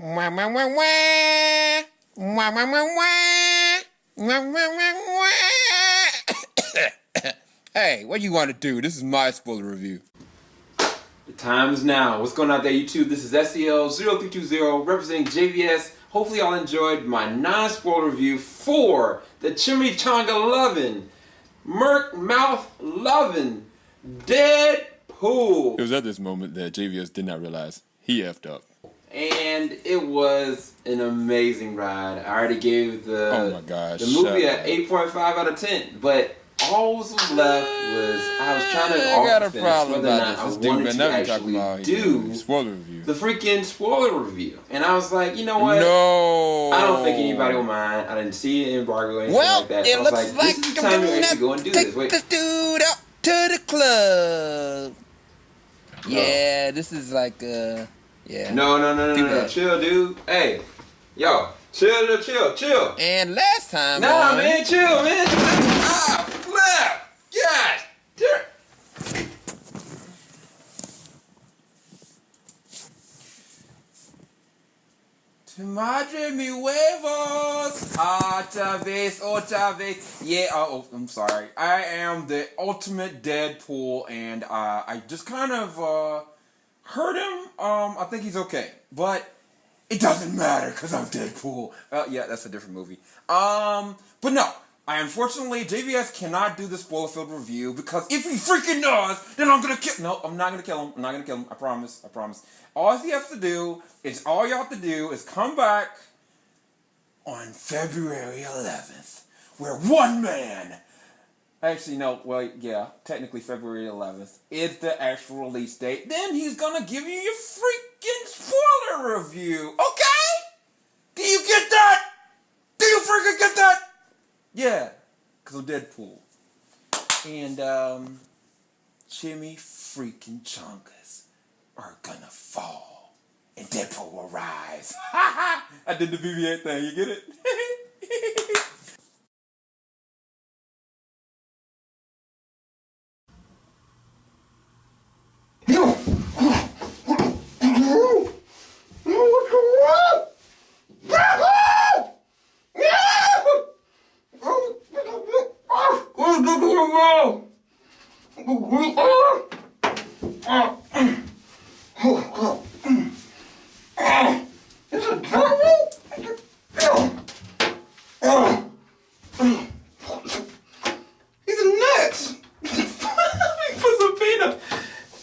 Hey, what do you want to do? This is my spoiler review. The time is now. What's going on there, YouTube? This is SEL0320 representing JVS. Hopefully y'all enjoyed my non-spoiler review for the Chimichanga Lovin', Merc Mouth Lovin' Deadpool. It was at this moment that JVS did not realize he effed up. And it was an amazing ride. I already gave the movie an 8.5 out of 10, but all was left was I was trying to whether or not I wanted to actually do spoiler review. The freaking spoiler review. And I was like, you know what? No. I don't think anybody will mind. I didn't see an embargo or anything like that. So I was like, this is the time to actually go and do this. Wait. Take the dude up to the club. Yeah, this is like yeah. No. Chill, dude. Hey, yo. Chill. And last time, man, chill, man. Ah, flap. Gosh. Tu madre mi huevos. Otra vez. Yeah, I'm sorry. I am the ultimate Deadpool, and I just kind of hurt him. I think he's okay, but it doesn't matter because I'm Deadpool. Yeah, that's a different movie. But no, unfortunately, JVS cannot do the spoiler-filled review because if he freaking does, then I'm gonna kill. No, I'm not gonna kill him. I promise. All y'all have to do is come back on February 11th, where one man. Actually, no. Well, yeah, technically February 11th is the actual release date. Then he's gonna give you your freaking spoiler review. Okay? Do you get that? Do you freaking get that? Yeah, because I'm Deadpool. And, Jimmy freaking Chunkas are gonna fall. And Deadpool will rise. I did the BB-8 thing, you get it?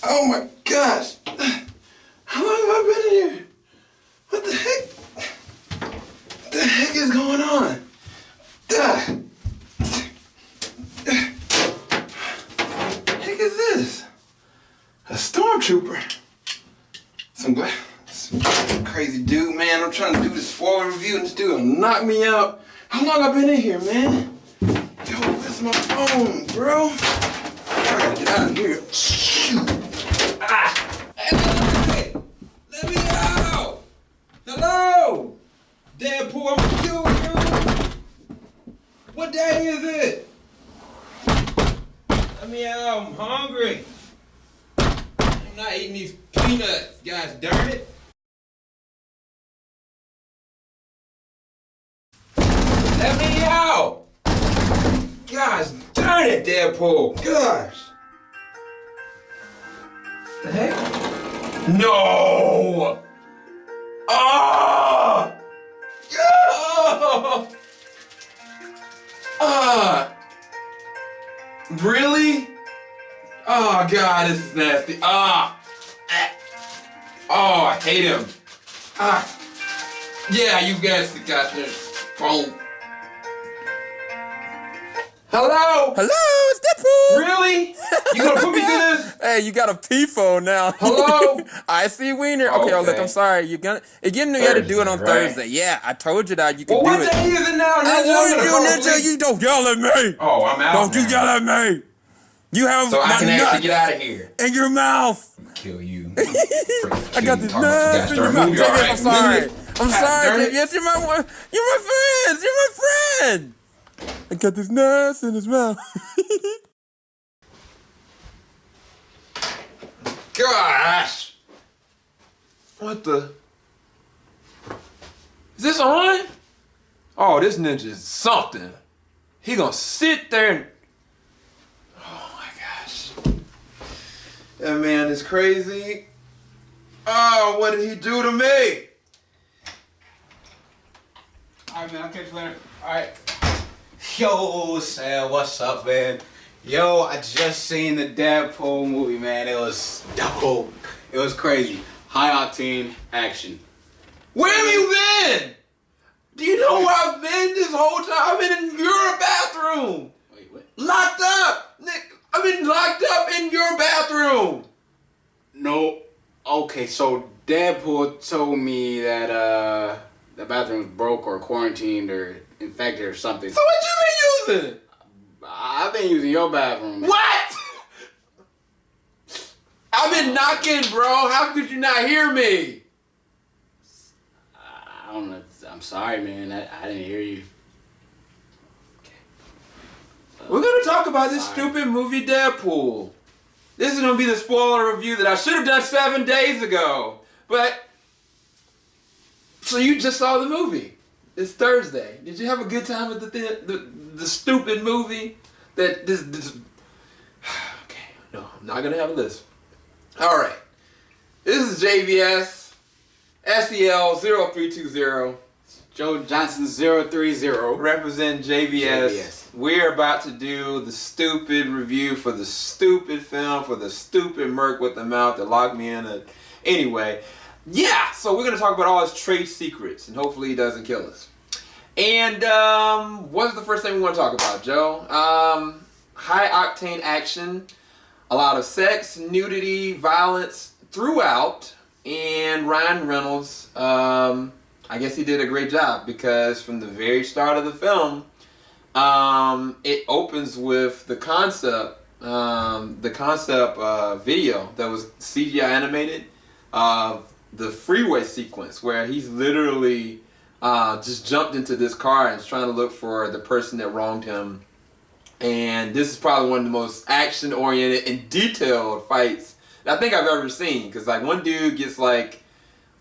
Oh my gosh! How long have I been in here? What the heck? What the heck is going on? What the heck is this? A stormtrooper? Some crazy dude, man. I'm trying to do the spoiler review and this dude will knock me out. How long have I been in here, man? Yo, where's my phone, bro? I gotta get out of here. Shoot. Hey, let me out! Hello! Deadpool, I'm gonna kill you! What day is it? Let me out, I'm hungry. I'm not eating these peanuts, guys, darn it. Let me out! Gosh darn it, Deadpool! Gosh! The heck? No! Oh! Really? Oh God, this is nasty. Oh, I hate him. Yeah, you guys got this phone. Hello? Hello, it's Deadpool! Really? You gonna put me through this? Hey, you got a P-phone now. Hello? I see Wiener. Okay, look, I'm sorry. You had to do it on Thursday. Yeah, I told you that you could do it. What day is it now, Ninja? I warned you, Ninja. You don't yell at me. Oh, I'm out. Don't you yell at me. You have so my I can nuts actually get out of here. in your mouth. I'm gonna kill you. I got this nuts in your mouth. I'm sorry. I'm sorry. Yes, you're my friend. You're my friend. I got this nuts in his mouth. Gosh! What the? this on? Oh, this ninja is something. He gonna sit there and... Oh my gosh. That man is crazy. Oh, what did he do to me? Alright, man, I'll catch you later. Alright. Yo, Sam, what's up, man? Yo, I just seen the Deadpool movie, man. It was dope. It was crazy. High-octane action. Where have you been? Do you know where I've been this whole time? I've been in your bathroom. Wait, what? Locked up. Nick, I've been locked up in your bathroom. No. Okay, so Deadpool told me that the bathroom's broke or quarantined or infected or something. So what you been using? I've been using your bathroom. What? I've been knocking, bro. How could you not hear me? I don't know. I'm sorry, man. I didn't hear you. We're gonna talk about this stupid movie Deadpool. This is gonna be the spoiler review that I should have done 7 days ago. But so you just saw the movie. It's Thursday. Did you have a good time at the stupid movie? That this okay, no, I'm not gonna have a list. Alright. This is JVS SEL 0320. Joe Johnson 030. Represent JVS. We're about to do the stupid review for the stupid film, for the stupid Merc with the mouth that locked me in. Anyway, yeah, so we're going to talk about all his trade secrets, and hopefully he doesn't kill us. And what's the first thing we want to talk about, Joe? High-octane action, a lot of sex, nudity, violence throughout, and Ryan Reynolds, I guess he did a great job because from the very start of the film, it opens with the concept video that was CGI animated of the freeway sequence where he's literally just jumped into this car and is trying to look for the person that wronged him. And this is probably one of the most action-oriented and detailed fights that I think I've ever seen. Because like one dude gets like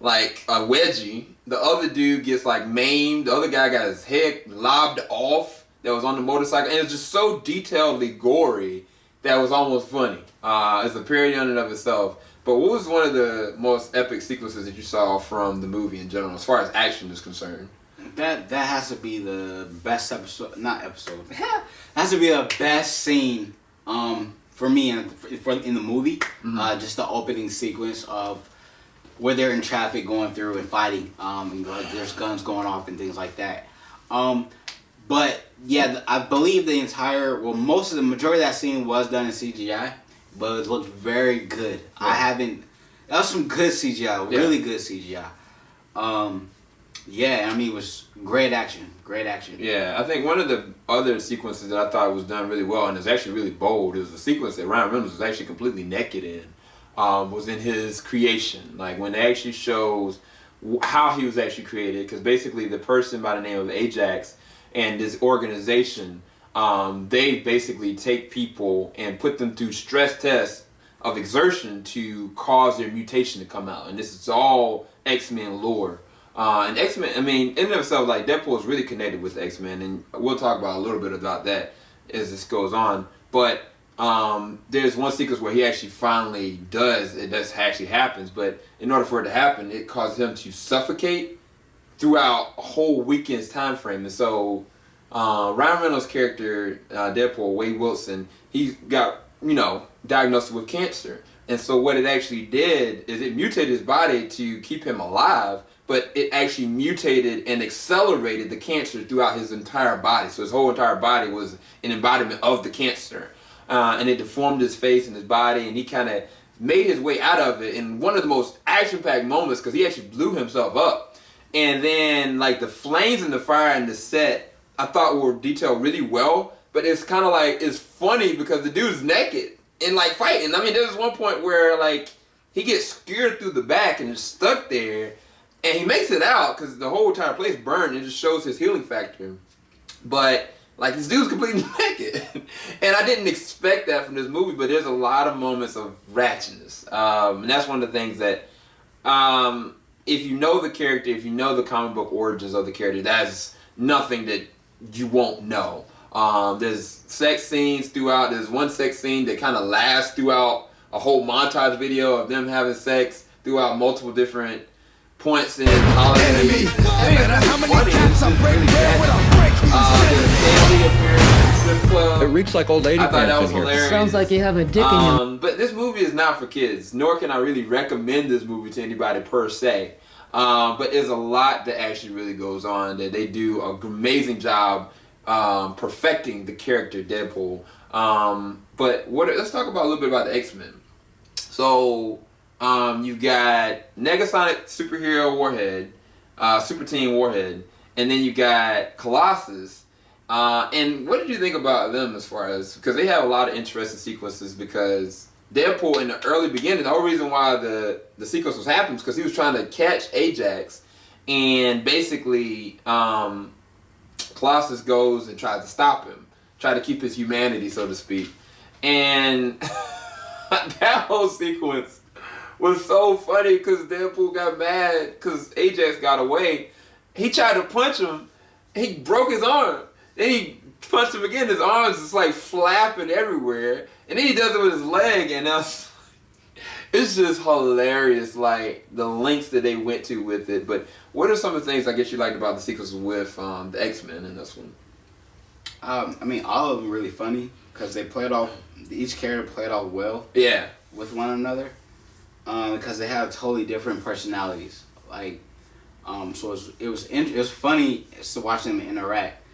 a wedgie, the other dude gets like maimed, the other guy got his head lobbed off that was on the motorcycle, and it's just so detailedly gory that was almost funny. It's a parody in and of itself. But what was one of the most epic sequences that you saw from the movie in general, as far as action is concerned? That has to be the best episode, not episode. That has to be the best scene for me in the movie. Mm-hmm. Just the opening sequence of where they're in traffic going through and fighting. And there's guns going off and things like that. But yeah, I believe the majority of that scene was done in CGI, but it looked very good. Yeah. That was some good CGI, really good CGI. Yeah, I mean, it was great action. Yeah, I think one of the other sequences that I thought was done really well, and it's actually really bold, is the sequence that Ryan Reynolds was actually completely naked in, was in his creation. Like when it actually shows how he was actually created, because basically the person by the name of Ajax and this organization, they basically take people and put them through stress tests of exertion to cause their mutation to come out. And this is all X-Men lore. And X-Men, I mean, in and of itself, like, Deadpool is really connected with X-Men, and we'll talk about a little bit about that as this goes on. But there's one sequence where he actually finally does, it does actually happens, but in order for it to happen, it caused him to suffocate throughout a whole weekend's time frame. And so Ryan Reynolds' character, Deadpool, Wade Wilson, he got, diagnosed with cancer. And so what it actually did is it mutated his body to keep him alive, but it actually mutated and accelerated the cancer throughout his entire body. So his whole entire body was an embodiment of the cancer. And it deformed his face and his body, and he kind of made his way out of it in one of the most action-packed moments, because he actually blew himself up. And then, like, the flames and the fire and the set, I thought were detailed really well, but it's kind of like, it's funny because the dude's naked and, like, fighting. I mean, there's one point where, like, he gets skewered through the back and is stuck there, and he makes it out because the whole entire place burned. It just shows his healing factor. But, like, this dude's completely naked. And I didn't expect that from this movie, but there's a lot of moments of ratchetness. And that's one of the things that, if you know the character, if you know the comic book origins of the character, that's nothing that you won't know. There's sex scenes throughout. There's one sex scene that kind of lasts throughout a whole montage video of them having sex throughout multiple different points in holidays. It reeks like old lady I thought that was pants in here. hilarious. Sounds like you have a dick in your... But this movie is not for kids, nor can I really recommend this movie to anybody per se. But there's a lot that actually really goes on, that they do an amazing job perfecting the character Deadpool. But let's talk about a little bit about the X-Men. So you've got Negasonic Superhero Warhead, Super Team Warhead, and then you got Colossus. And what did you think about them as far as, because they have a lot of interesting sequences, because Deadpool in the early beginning, the whole reason why the sequence was happening is because he was trying to catch Ajax, and basically Colossus goes and tries to stop him, try to keep his humanity, so to speak. And that whole sequence was so funny because Deadpool got mad because Ajax got away. He tried to punch him, he broke his arm. Then he punched him again, his arms is like flapping everywhere. And then he does it with his leg, and it's just hilarious, like the lengths that they went to with it. But what are some of the things I guess you liked about the sequence with the X-Men in this one? I mean, all of them really funny because they played off. Each character played off well. Yeah. With one another, because they have totally different personalities. Like, so it was funny to watch them interact.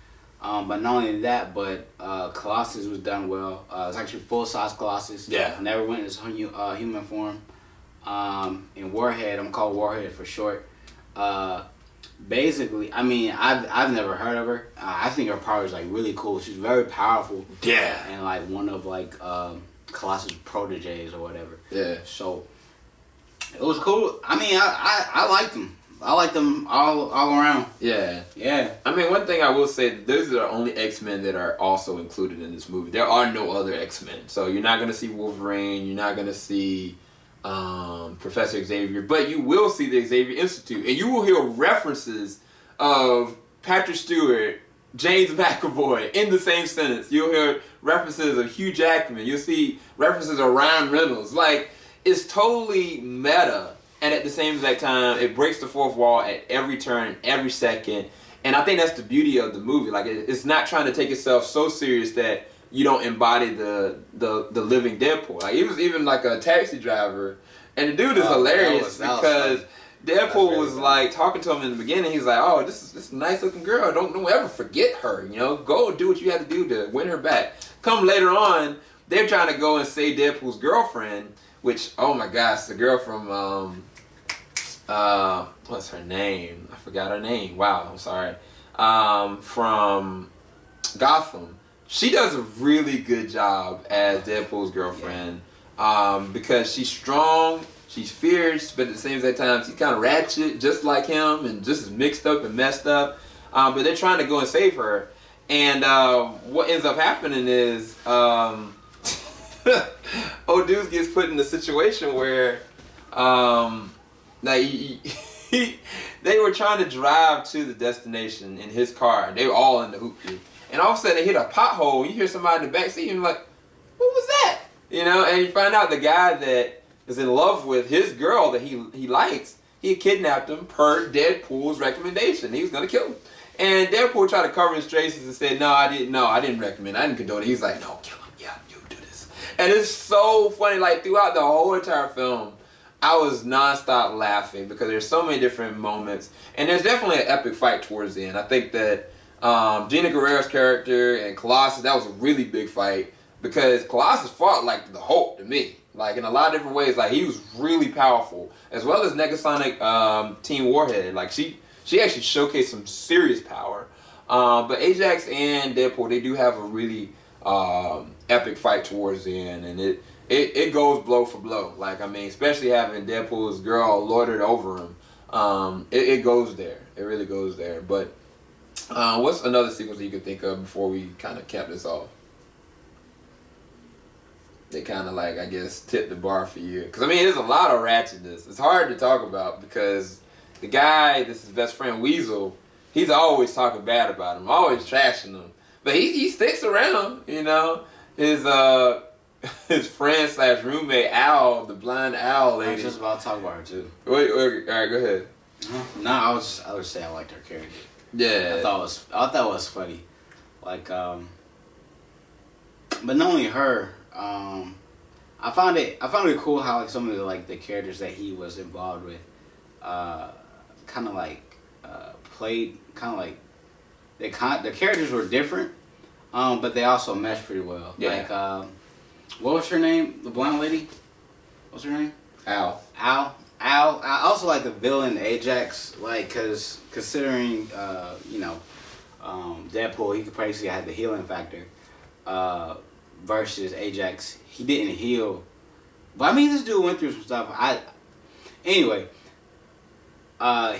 But not only that, but Colossus was done well. It was actually full-size Colossus. Yeah. Never went in his human form. And Warhead, I'm called Warhead for short. Basically, I mean, I've never heard of her. I think her power is like really cool. She's very powerful. Yeah. And like one of like Colossus' proteges or whatever. Yeah. So it was cool. I mean, I liked them. I like them all around. Yeah. Yeah. I mean, one thing I will say, those are the only X-Men that are also included in this movie. There are no other X-Men. So you're not going to see Wolverine. You're not going to see Professor Xavier. But you will see the Xavier Institute. And you will hear references of Patrick Stewart, James McAvoy in the same sentence. You'll hear references of Hugh Jackman. You'll see references of Ryan Reynolds. Like, it's totally meta. And at the same exact time, it breaks the fourth wall at every turn, every second. And I think that's the beauty of the movie. Like, it's not trying to take itself so serious that you don't embody the living Deadpool. Like, he was even like a taxi driver. And the dude is hilarious because Deadpool was like talking to him in the beginning. He's like, oh, this is a nice looking girl. Don't ever forget her. You know, go do what you have to do to win her back. Come later on, they're trying to go and save Deadpool's girlfriend, which, oh my gosh, the girl from what's her name? I forgot her name. Wow, I'm sorry. From Gotham. She does a really good job as Deadpool's girlfriend. Because she's strong, she's fierce, but at the same time she's kind of ratchet, just like him, and just as mixed up and messed up. But they're trying to go and save her. And what ends up happening is old dude gets put in a situation where they were trying to drive to the destination in his car. They were all in the hoopty. And all of a sudden they hit a pothole. You hear somebody in the backseat and you're like, what was that? You know, and you find out the guy that is in love with his girl that he likes, he had kidnapped him per Deadpool's recommendation. He was going to kill him. And Deadpool tried to cover his traces and said, no, I didn't recommend it. I didn't condone it. He's like, no, kill him. Yeah, you do this. And it's so funny. Like, throughout the whole entire film, I was nonstop laughing because there's so many different moments. And there's definitely an epic fight towards the end. I think that Gina Guerrero's character and Colossus, that was a really big fight because Colossus fought like the Hulk to me. Like, in a lot of different ways. Like, he was really powerful. As well as Negasonic Team Warhead. Like, she actually showcased some serious power. But Ajax and Deadpool, they do have a really epic fight towards the end. And it goes blow for blow. Like, I mean, especially having Deadpool's girl lorded over him. It goes there. It really goes there. But what's another sequence that you could think of before we kind of cap this off? They kind of, like, I guess, tipped the bar for you. Because, I mean, there's a lot of ratchetness. It's hard to talk about because the guy, this is his best friend Weasel, he's always talking bad about him, always trashing him. But he sticks around, you know. His friend / roommate Al, the blind owl lady. I was just about to talk about her too. Wait, all right, go ahead. No, I would say I liked her character. Yeah, I thought it was funny, like but not only her, I found it cool how like some of the characters that he was involved with, kind of played kind of like the characters were different, but they also meshed pretty well. Yeah. Like what was her name? The blonde lady. What's her name? Al. I also like the villain Ajax, like, cause considering Deadpool, he could basically have the healing factor, versus Ajax, he didn't heal. But I mean, this dude went through some stuff. Anyway,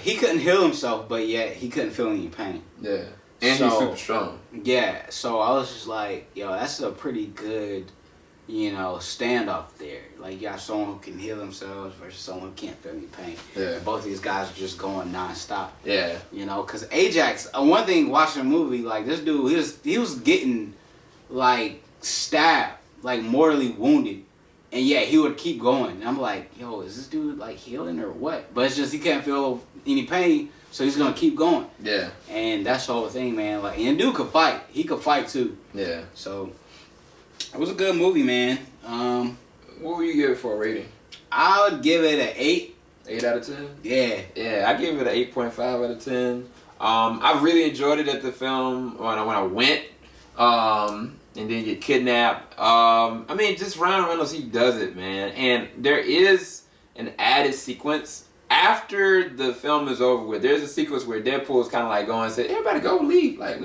he couldn't heal himself, but yet he couldn't feel any pain. Yeah, and he's super strong. Yeah, so I was just like, yo, that's a pretty good, standoff there. Like, you got someone who can heal themselves versus someone who can't feel any pain. Yeah. Both of these guys are just going nonstop. Yeah. Because Ajax, one thing watching the movie, like, this dude, he was getting, like, stabbed, like, mortally wounded. And yet he would keep going. And I'm like, yo, is this dude, like, healing or what? But it's just he can't feel any pain, so he's going to keep going. Yeah. And that's the whole thing, man. Like, and the dude could fight. He could fight, too. Yeah. So, it was a good movie, man. What would you give it for a rating? I would give it an 8. 8 out of 10? Yeah. Yeah, I give it an 8.5 out of 10. I really enjoyed it at the film when I went. And then get kidnapped. I mean, just Ryan Reynolds, he does it, man. And there is an added sequence after the film is over with. There's a sequence where Deadpool is kind of like going and say, everybody go leave. Like,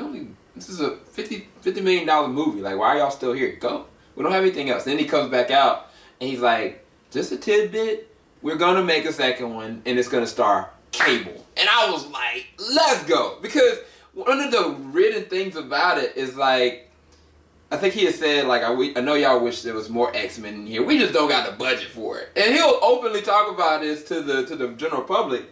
this is a $50 million movie. Like, why are y'all still here? Go. We don't have anything else. Then he comes back out and he's like, just a tidbit. We're going to make a second one and it's going to star Cable. And I was like, let's go. Because one of the written things about it is like, I think he had said, like, I know y'all wish there was more X-Men in here. We just don't got the budget for it. And he'll openly talk about this to the general public.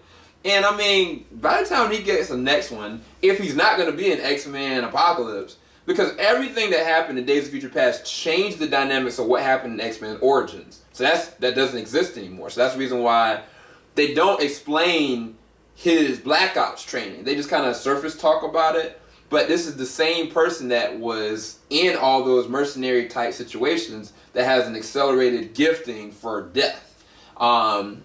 And, I mean, by the time he gets the next one, if he's not going to be an X-Men Apocalypse, because everything that happened in Days of Future Past changed the dynamics of what happened in X-Men Origins. So that doesn't exist anymore. So that's the reason why they don't explain his Black Ops training. They just kind of surface talk about it. But this is the same person that was in all those mercenary type situations that has an accelerated gifting for death. And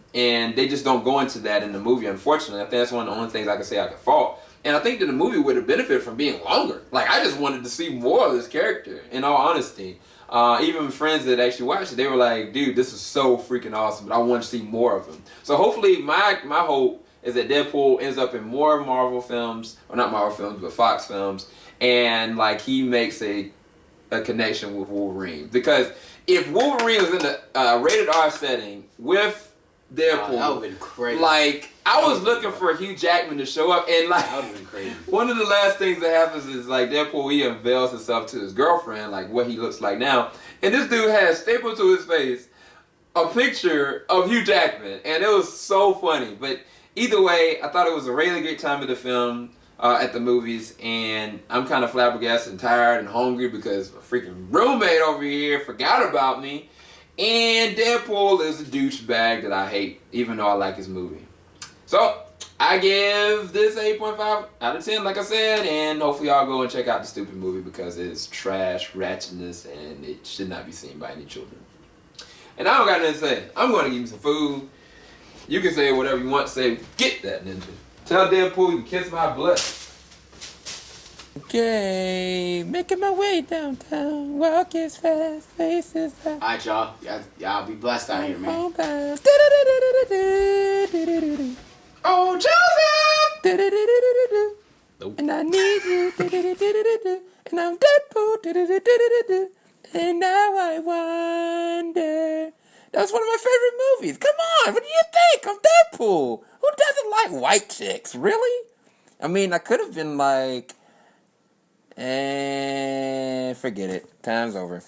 they just don't go into that in the movie, unfortunately. I think that's one of the only things I can say I could fault. And I think that the movie would have benefited from being longer. Like, I just wanted to see more of this character, in all honesty. Even friends that actually watched it, they were like, dude, this is so freaking awesome, but I want to see more of him. So hopefully my hope is that Deadpool ends up in more Marvel films, or not Marvel films, but Fox films, and like he makes a connection with Wolverine. Because if Wolverine was in the rated R setting with Deadpool, that would have been crazy. Like, I was looking for Hugh Jackman to show up, and like, that would have been crazy. One of the last things that happens is like Deadpool, he unveils himself to his girlfriend, like what he looks like now, and this dude has stapled to his face a picture of Hugh Jackman, and it was so funny. But either way, I thought it was a really great time at the film, at the movies, and I'm kind of flabbergasted and tired and hungry because my freaking roommate over here forgot about me, and Deadpool is a douchebag that I hate, even though I like his movie. So, I give this 8.5 out of 10, like I said, and hopefully y'all go and check out the stupid movie because it is trash, ratchetness, and it should not be seen by any children. And I don't got nothing to say. I'm going to give you some food. You can say whatever you want to say. Get that, ninja. Tell Deadpool you can kiss my butt. Okay, making my way downtown. Walk as fast, faces fast. Alright, y'all. Y'all be blessed out here, man. Oh, Joseph! Nope. And I need you. And I'm Deadpool. And now I wonder. That was one of my favorite movies. Come on, what do you think? I'm Deadpool. Who doesn't like white chicks? Really? I mean, I could have been like, forget it. Time's over.